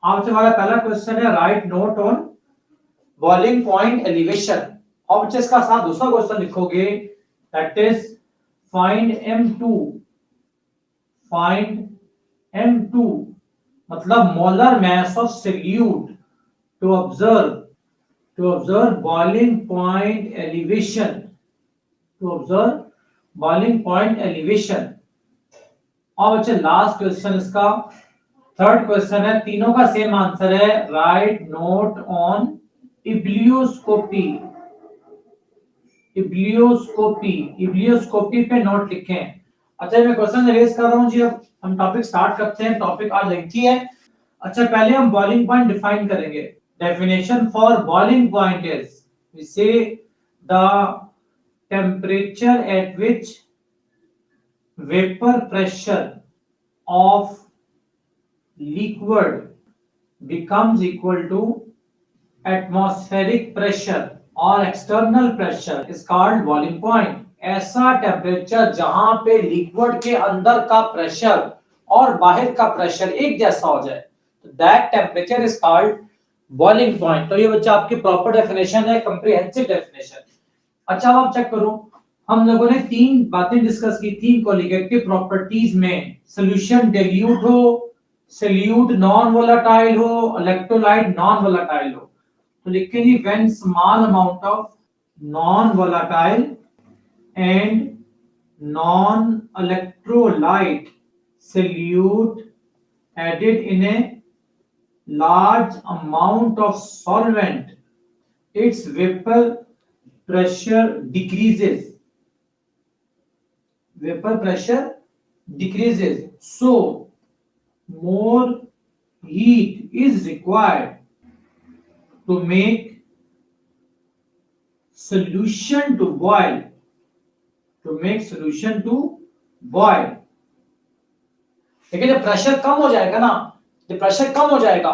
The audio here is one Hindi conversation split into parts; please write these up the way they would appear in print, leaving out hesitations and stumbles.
आपसे हमारा पहला क्वेश्चन है write note on boiling point elevation. और बच्चे इसका साथ दूसरा क्वेश्चन लिखोगे that is find M2। Find M2 मतलब molar mass of solute to observe boiling point elevation. To observe boiling point elevation. और बच्चे लास्ट क्वेश्चन इसका थर्ड क्वेश्चन है, तीनों का सेम आंसर है write note on ebullioscopy. Ebullioscopy पे नोट लिखें। अच्छा मैं क्वेश्चन रेज कर रहा हूं जी, अब हम टॉपिक स्टार्ट करते हैं। टॉपिक आज लेंथी है। अच्छा पहले हम बॉइलिंग पॉइंट डिफाइन करेंगे। Definition for boiling point is we say the temperature at which vapour pressure of liquid becomes equal to atmospheric pressure or external pressure is called boiling point। ऐसा टेम्परेचर जहां पे लिक्विड के अंदर का प्रेशर और बाहर का प्रेशर एक जैसा हो जाए, तो that temperature is called boiling point. तो ये बच्चा आपकी प्रॉपर डेफिनेशन है, कंप्रिहेंसिव डेफिनेशन। अच्छा अब आप चेक करो, हम लोगों ने तीन बातें डिस्कस की थी कोलिगेटिव प्रॉपर्टीज में। सॉल्यूशन डाइल्यूट हो, सॉल्यूट नॉन वोलेटाइल हो, इलेक्ट्रोलाइट नॉन वोलेटाइल हो। तो लिखेंगे when small amount of non volatile and non electrolyte solute added in a large amount of solvent, its vapor pressure decreases। Vapor pressure decreases, so more heat is required to make solution to boil। To make solution to boil। लेकिन जब प्रेशर कम हो जाएगा ना, जब प्रेशर कम हो जाएगा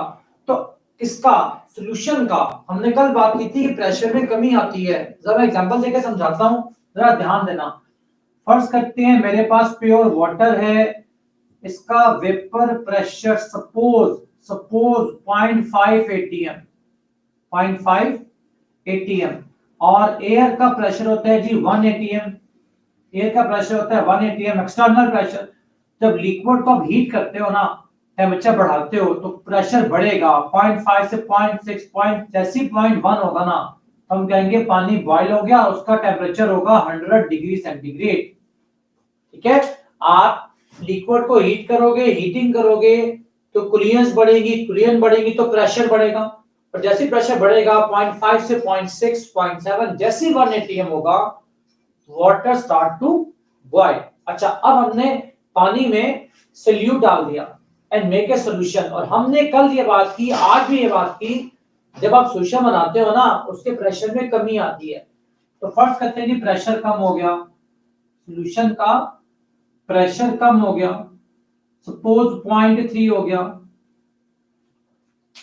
तो इसका सॉल्यूशन का, हमने कल बात की थी कि प्रेशर में कमी आती है। जरा एग्जांपल देकर समझाता हूं, जरा ध्यान देना। फर्स्ट करते हैं, मेरे पास प्योर वाटर है, इसका vapour pressure suppose 0.5 ATM, 0.5 ATM, और एयर का प्रेशर होता है जी 1 एटीएम। एयर का प्रेशर होता है 1 एटीएम एक्सटर्नल प्रेशर। जब लिक्विड को आप हीट करते हो ना, टेम्परेचर बढ़ाते हो तो प्रेशर बढ़ेगा 0.5 से 0.6 पॉइंट, जैसे 0.1 होगा ना तो हम कहेंगे पानी बॉईल हो गया, उसका टेम्परेचर होगा 100 डिग्री सेंटीग्रेड। ठीक है, आप लिक्विड को हीट करोगे, हीटिंग करोगे तो कूलियंस बढ़ेगी, कूलियन बढ़ेगी तो प्रेशर बढ़ेगा, और जैसे प्रेशर बढ़ेगा 0.5 से 0.6 0.7, जैसे 1 एटीएम होगा वाटर स्टार्ट टू बॉईल। अच्छा अब हमने पानी में सॉल्यूट डाल दिया एंड मेक ए सॉल्यूशन, और हमने कल ये बात की, आज भी ये बात की, जब आप सॉल्यूशन बनाते हो ना उसके प्रेशर में कमी आती है। तो फर्स्ट कहते हैं कि प्रेशर कम हो गया, सॉल्यूशन का प्रेशर कम हो गया, सपोज 0.3 हो गया।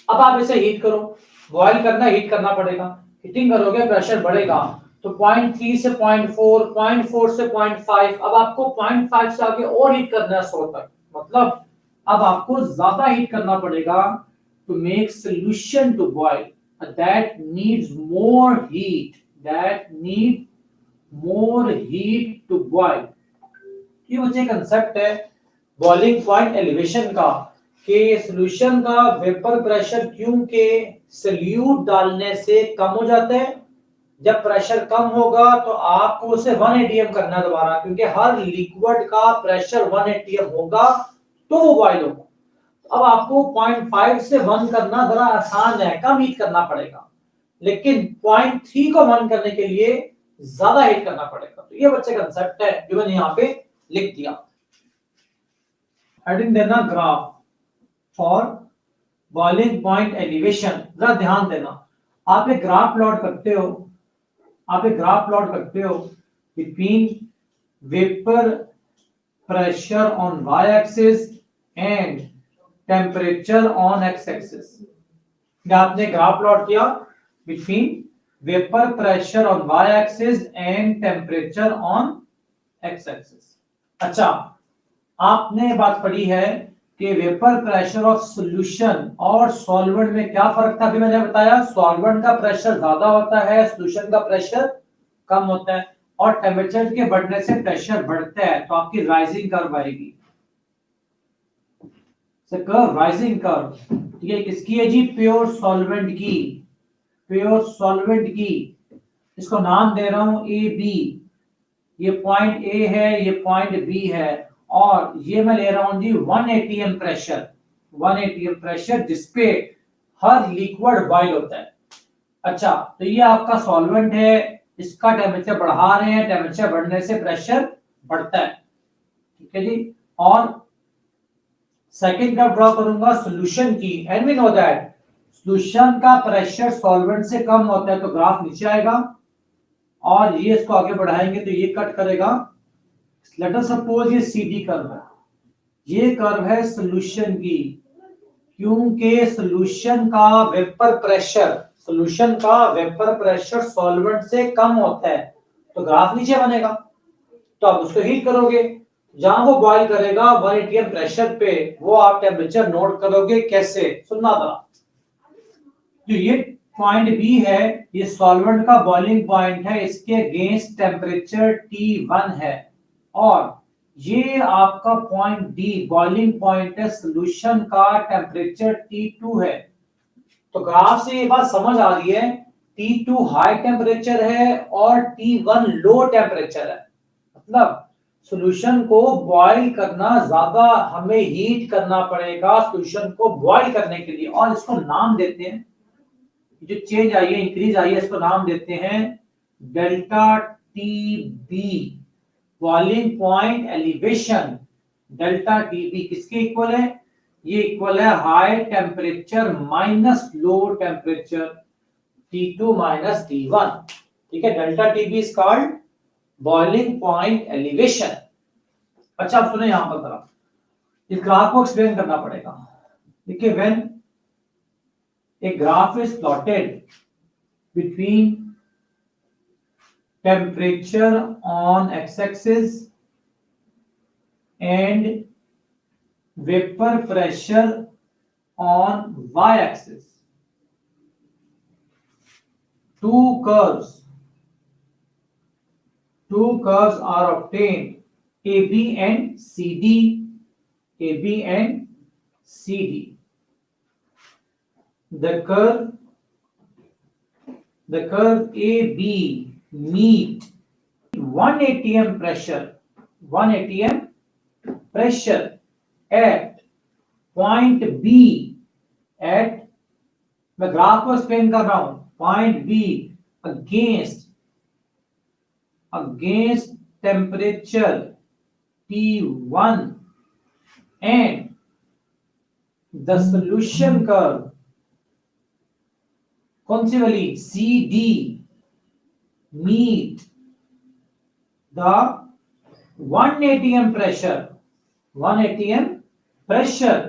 अब आप इसे हीट करो, बॉईल करना, हीट करना पड़ेगा, हीटिंग करोगे प्रेशर बढ़ेगा, तो 0.3 से 0.4, 0.4 से 0.5, अब आपको 0.5 से आगे और हीट करना है 100 तक। मतलब अब आपको ज्यादा हीट करना पड़ेगा to make solution to boil, that needs more heat, that need more heat to boil. ये मुझे कंसेप्ट है बॉइलिंग पॉइंट एलिवेशन का, कि सॉल्यूशन का वेपर प्रेशर क्योंकि सॉल्यूट डालने से कम हो जाता है। जब प्रेशर कम होगा तो आपको उसे 1 एटीएम करना है दोबारा, क्योंकि हर लिक्विड का प्रेशर 1 एटीएम होगा तो वो बॉईल होगा। अब आपको 0.5 से 1 करना जरा आसान है, कम हीट करना पड़ेगा, लेकिन 0.3 को 1 करने के लिए ज्यादा हीट करना पड़ेगा। तो ये बच्चे कंसेप्ट है जो मैंने यहाँ पे लिख दिया। हेडिंग देना graph for boiling point elevation. जरा ध्यान देना, आप एक ग्राफ प्लॉट करते हो, आप एक ग्राफ प्लॉट करते हो between vapour pressure on y axis and temperature on x axis. आपने ग्राफ प्लॉट किया between vapour pressure on y axis and temperature on x axis. अच्छा आपने बात पढ़ी है कि वेपर प्रेशर ऑफ सॉल्यूशन और सॉल्वेंट में क्या फर्क था? अभी मैंने बताया सॉल्वेंट का प्रेशर ज्यादा होता है, सॉल्यूशन का प्रेशर कम होता है, और टेम्परेचर के बढ़ने से प्रेशर बढ़ता है, तो आपकी राइजिंग कर्व आएगी, कर्व राइजिंग कर्व। ठीक है, किसकी है जी? प्योर सॉल्वेंट की, प्योर सॉल्वेंट की। इसको नाम दे रहा हूं ए बी, ये पॉइंट ए है, ये पॉइंट बी है, और ये मैं ले रहा हूं जी 1 atm प्रेशर, 1 atm प्रेशर जिसपे हर लिक्विड बॉइल होता है। अच्छा, तो ये आपका सॉल्वेंट है, इसका टेम्परेचर बढ़ा रहे हैं, टेम्परेचर बढ़ने से प्रेशर बढ़ता है। ठीक है जी, और सेकंड का ड्रॉ करूंगा सॉल्यूशन की, and we know that solution का प्रेशर सॉल्वेंट से कम होता है, तो ग्राफ नीचे आएगा, और ये इसको आगे बढ़ाएंगे तो ये कट करेगा। लेट अस सपोज ये सीडी कर्व है, ये कर्व है सॉल्यूशन की, क्योंकि सॉल्यूशन का वेपर प्रेशर, सॉल्यूशन का वेपर प्रेशर सॉल्वेंट से कम होता है, तो ग्राफ नीचे बनेगा। तो आप उसको हीट करोगे, जहां वो बॉइल करेगा 1 atm प्रेशर पे, वो आप टेम्परेचर नोट करोगे। कैसे? सुनना था। तो ये पॉइंट बी है, ये सॉल्वेंट का बॉइलिंग पॉइंट है, इसके अगेंस्ट टेम्परेचर T1 है, और ये आपका पॉइंट डी बॉइलिंग पॉइंट है, सॉल्यूशन का टेम्परेचर T2 है। तो ग्राफ से ये बात समझ आ रही है, T2 हाई टेम्परेचर है और T1 लो टेम्परेचर है। मतलब सॉल्यूशन को बॉईल करना ज्यादा, हमें हीट करना पड़ेगा सॉल्यूशन को बॉईल करने के लिए, और इसको नाम देते हैं, जो चेंज आई है, इंक्रीज आई है, इसको नाम देते हैं delta T B, boiling point elevation. Delta T B किसके इक्वल है? ये इक्वल है high temperature minus low temperature T2 minus T1। ठीक है, delta T B is called boiling point elevation. अच्छा, आप सुने यहां पर जरा, इस ग्राफ को एक्सप्लेन करना पड़ेगा। देखिए, when a graph is plotted between temperature on x-axis and vapor pressure on y-axis, two curves are obtained, AB and CD, AB and CD. The curve AB meet 1 atm pressure, 1 atm pressure at point B, at, मैं ग्राफ को एक्सप्लेन कर रहा हूं, point B against temperature T1, and the solution curve, कौन सी वाली? CD, meet the 1 atm pressure, 1 atm pressure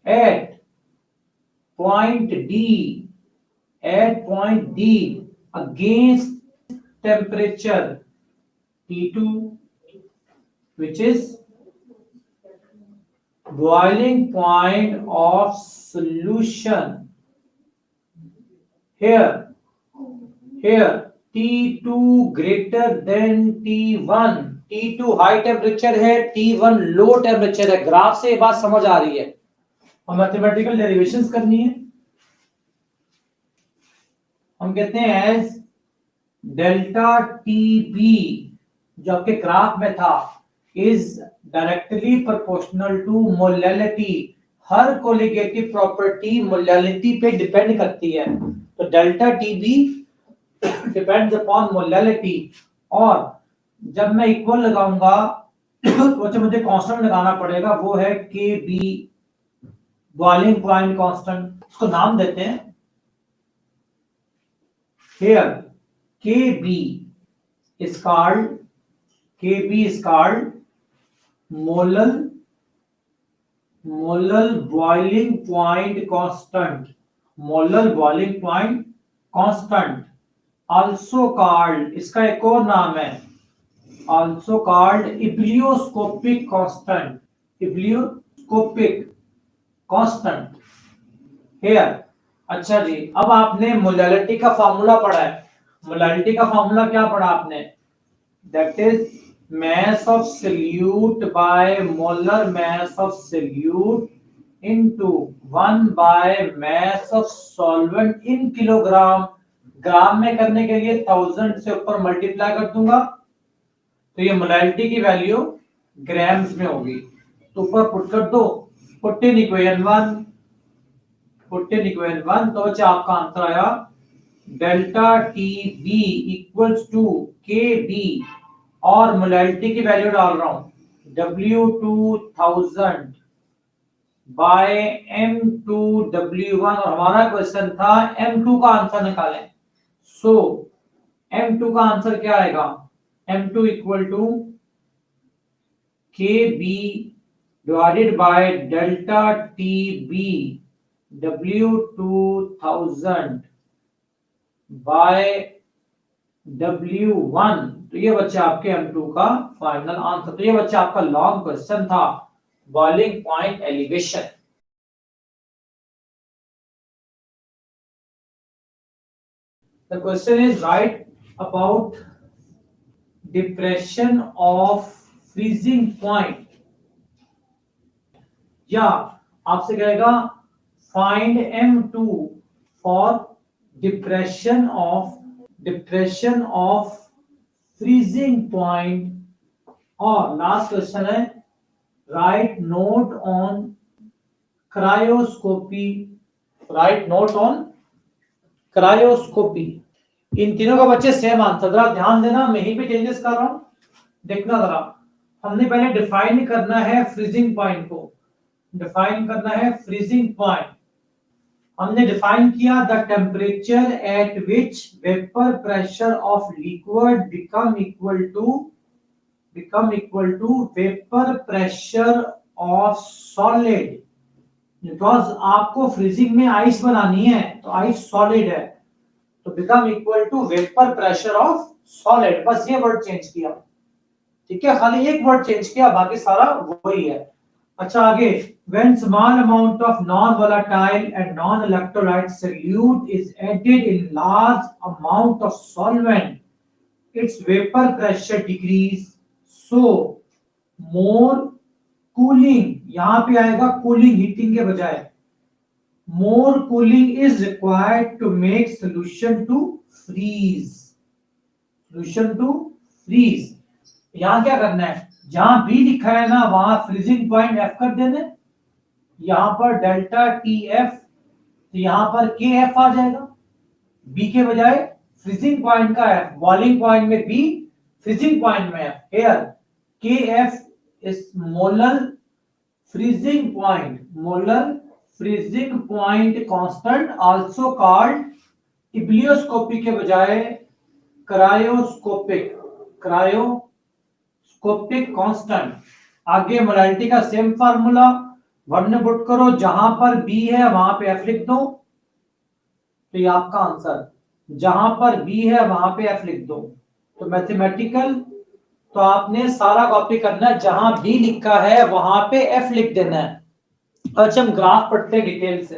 at point D, at point D against temperature T2, which is boiling point of solution. Here T2 greater than T1, T2 high temperature है, T1 लो टेम्परेचर है। ग्राफ से ये बात समझ आ रही है, और मैथमेटिकल डेरिवेशंस करनी है। हम कहते हैं एज डेल्टा टी बी, जो आपके ग्राफ में था, is directly proportional to molality. हर कोलिगेटिव प्रॉपर्टी मोलैलिटी पे डिपेंड करती है, तो delta T B depends upon molality. और जब मैं इक्वल लगाऊंगा तो जो मुझे कांस्टेंट लगाना पड़ेगा वो है के बी, बॉइलिंग पॉइंट कांस्टेंट, इसको नाम देते हैं here kb is called molar boiling point constant, molar boiling point constant, also called, इसका एक और नाम है, also called ebullioscopic constant, ebullioscopic scopic constant here. अच्छा जी, अब आपने मोलैलिटी का फार्मूला पढ़ा है। मोलैलिटी का फार्मूला क्या पढ़ा आपने? That is mass of solute by molar mass of solute into 1 by mass of solvent in kilogram. Gram में करने के लिए 1000 से ऊपर मल्टीप्लाई कर दूंगा तो ये मोलैलिटी की वैल्यू ग्राम्स में होगी। तो ऊपर पुट कर दो, put in equation 1, put in equation 1, तो बच्चा आपका आंसर आया delta T B equals to K B, और मोलैलिटी की वैल्यू डाल रहा हूं W2000 बाय M2W1, और हमारा क्वेश्चन था M2 का आंसर निकालें। सो M2 का आंसर क्या आएगा? M2 equal to KB divided by delta TB W2000 by W1। तो ये बच्चा आपके M2 का फाइनल आंसर। तो ये बच्चा आपका लॉन्ग क्वेश्चन था, boiling point elevation. The question is write about depression of freezing point, या आपसे कहेगा find M2 for depression of freezing point, और लास्ट क्वेश्चन है write note on cryoscopy, write note on cryoscopy. इन तीनों का बच्चे सेम आंसर। जरा ध्यान देना, मैं ही पे चेंजेस कर रहा हूं, देखना जरा। हमने पहले डिफाइन करना है फ्रीजिंग पॉइंट को, डिफाइन करना है फ्रीजिंग पॉइंट। हमने डिफाइन किया the temperature at which vapour pressure of liquid become equal to vapour pressure of solid. Because आपको फ्रीजिंग में आइस बनानी है, तो आइस सॉलिड है, तो become equal to vapour pressure of solid. बस ये वर्ड चेंज किया, ठीक है, खाली एक वर्ड चेंज किया, बाकी सारा वही है। अच्छा आगे, when small amount of non-volatile and non-electrolyte solute is added in large amount of solvent, its vapor pressure decrease, so more cooling, यहां पे आएगा कूलिंग, हीटिंग के बजाय more cooling is required to make solution to freeze, solution to freeze। यहां क्या करना है, जहां बी लिखा है ना वहां फ्रीजिंग पॉइंट एफ कर देना, यहां पर डेल्टा टी एफ, तो यहां पर के एफ आ जाएगा, बी के बजाय फ्रीजिंग पॉइंट का एफ, बॉइलिंग पॉइंट में बी, फ्रीजिंग पॉइंट में F. Here K F is molar freezing point, molar freezing point constant, also called ebullioscopy के बजाय क्रायोस्कोपिक, क्रायोस्कोपिक कांस्टेंट। आगे मोलैलिटी का सेम फार्मूला, वन ने पुट करो, जहां पर बी है वहां पे एफ लिख दो, तो ये आपका आंसर, जहां पर बी है वहां पे एफ लिख दो। तो मैथमेटिकल, तो आपने सारा कॉपी करना है, जहां बी लिखा है वहां पे एफ लिख देना है। अच्छा हम ग्राफ पढ़ते हैं डिटेल से,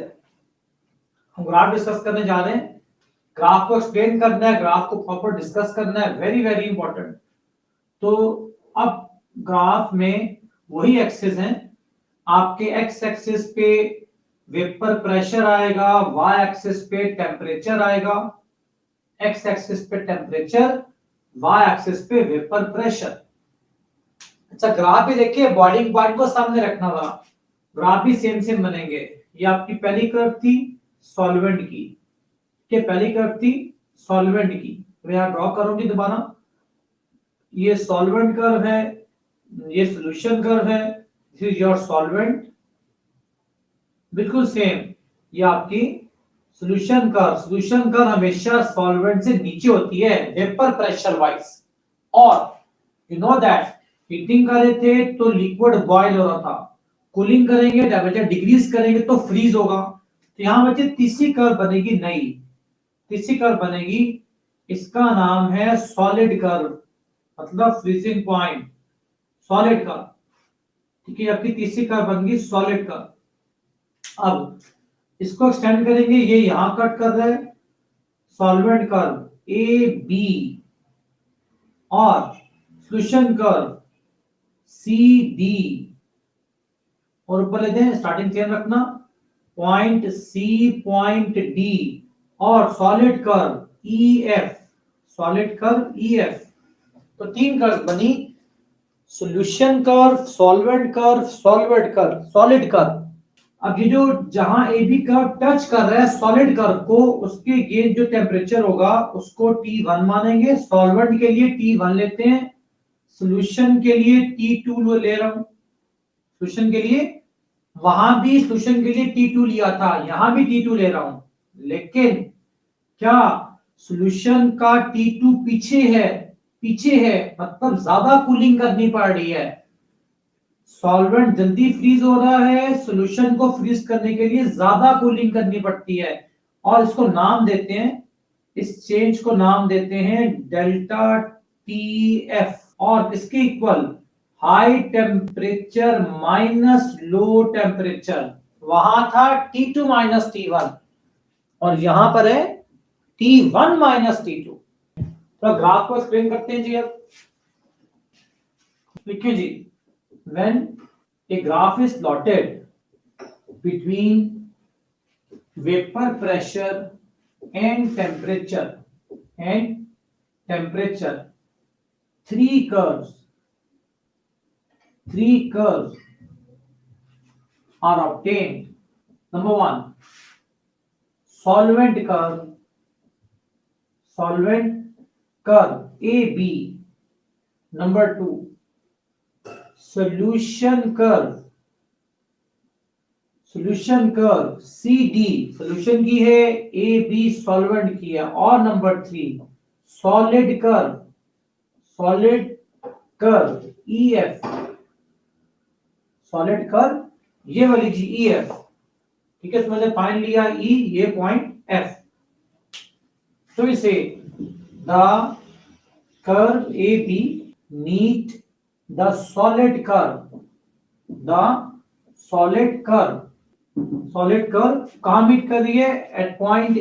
हम ग्राफ डिस्कस करने जा रहे हैं, ग्राफ को एक्सप्लेन करना है, ग्राफ को प्रॉपर डिस्कस करना है, वेरी वेरी इंपॉर्टेंट। तो अब ग्राफ में वही एक्सिस हैं, आपके एक्स एक्सिस पे वेपर प्रेशर आएगा, वाई एक्सिस पे टेम्परेचर आएगा, एक्स एक्सिस पे टेम्परेचर, वाई एक्सिस पे वेपर प्रेशर। अच्छा ग्राफ भी देखिए, बॉइलिंग पॉइंट को सामने रखना था, ग्राफ भी सेम सेम बनेंगे। ये आपकी पहली कर्व थी सॉल्वेंट की, के पहली कर्व थी सॉल्वेंट की, मैं यहां ड्रॉ करूंगी दोबारा, ये सॉल्वेंट कर्व है, ये सॉल्यूशन कर्व है, दिस इज योर सॉल्वेंट, बिल्कुल सेम। ये आपकी सॉल्यूशन कर्व हमेशा सॉल्वेंट से नीचे होती है वेपर प्रेशर वाइज, और यू नो दैट हीटिंग कर रहे थे तो लिक्विड बॉयल हो रहा था, कूलिंग करेंगे टेम्परेचर डिक्रीज करेंगे तो फ्रीज होगा। तो यहां बच्चे तीसरी कर्व बनेगी, नई तीसरी कर्व बनेगी, इसका नाम है सॉलिड कर्व, मतलब फ्रीजिंग पॉइंट सॉलिड कर्व, ठीक है, आपकी तीसरी कर्व बन गई सॉलिड कर्व। अब इसको एक्सटेंड करेंगे, ये यहां कट कर रहा है, सॉल्वेंट कर्व ए बी और सॉल्यूशन कर्व सी डी, और ऊपर लेते हैं, स्टार्टिंग चेन रखना, पॉइंट सी पॉइंट डी और solid curve E F, solid curve E F. तो तीन कर्व बनी, solution curve, solvent curve, solvent curve, solid curve. अब ये जो जहां ए बी कर्व टच कर रहा है सॉलिड कर्व को, उसके ये जो टेम्परेचर होगा उसको T1 मानेंगे। सॉल्वेंट के लिए T1 लेते हैं, सॉल्यूशन के लिए T2 ले रहा हूं। सॉल्यूशन के लिए वहां भी सॉल्यूशन के लिए T2 लिया था, यहां भी T2 ले रहा हूं, लेकिन क्या सॉल्यूशन का T2 पीछे है, पीछे है, मतलब ज्यादा कूलिंग करनी पड़ रही है। सॉल्वेंट जल्दी फ्रीज हो रहा है, सॉल्यूशन को फ्रीज करने के लिए ज्यादा कूलिंग करनी पड़ती है, और इसको नाम देते हैं, इस चेंज को नाम देते हैं डेल्टा टी एफ, और इसके equal high temperature minus low temperature. वहां था T2 माइनस T1 और यहां पर है T1 माइनस T2। तो ग्राफ को एक्सप्लेन करते हैं जी। अब लिखिए जी, when a graph is plotted between vapor pressure and temperature, three curves are obtained. Number one, solvent curve AB. Number two, solution curve CD, solution की है, ए बी सॉल्वेंट की है, और number 3 solid curve E F, solid curve ये वाली जी ई एफ। ठीक है, इसमें से पॉइंट लिया ई, ये पॉइंट एफ। तो इसे the curve A B meet the solid curve कहां मीट कर रही है? at point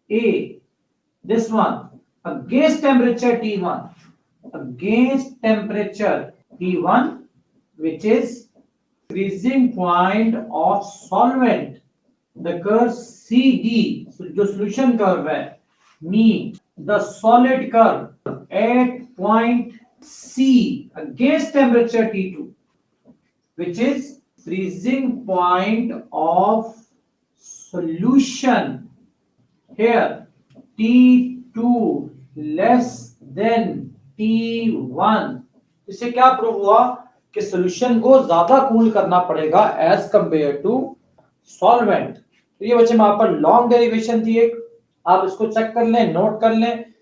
A, this one against temperature T1, which is freezing point of solvent. The curve CD, जो solution curve है, meet the solid curve at point C against temperature T2, which is freezing point of solution. Here T2 less than T1. इससे क्या प्रूव हुआ कि सॉल्यूशन को ज्यादा कूल करना पड़ेगा एज कंपेयर टू सॉल्वेंट। तो ये बच्चे वहां पर लॉन्ग डेरिवेशन थी एक, आप इसको चेक कर लें, नोट कर लें।